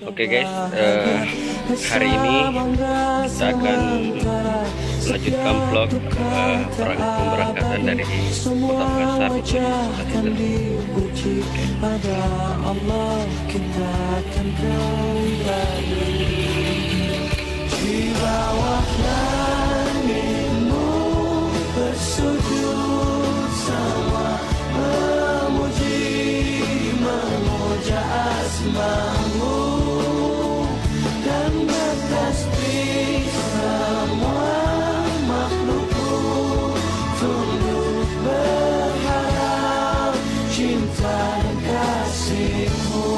Oke guys, hari ini kita akan melanjutkan vlog pemberangkatan dari Kota Makassar menuju Kota dan bertasbih semua makhlukku, tunduk berharap cinta dan kasihmu.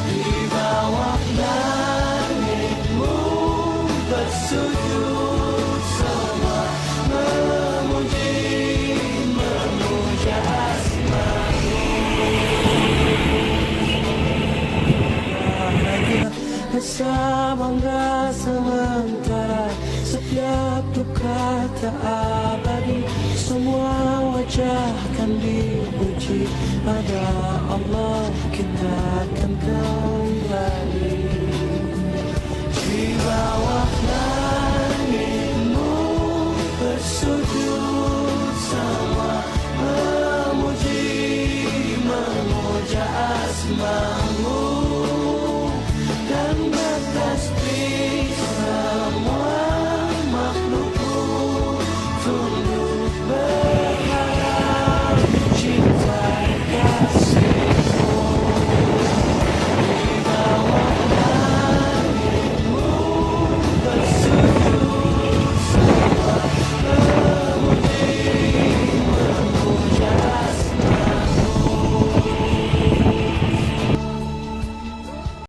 Di bawah langitmu bersujud semua, memuja asmamu. Rasa bangga sementara, setiap duka tak abadi, semua wajah kan dipuji. Pada Allah kita akan kembali.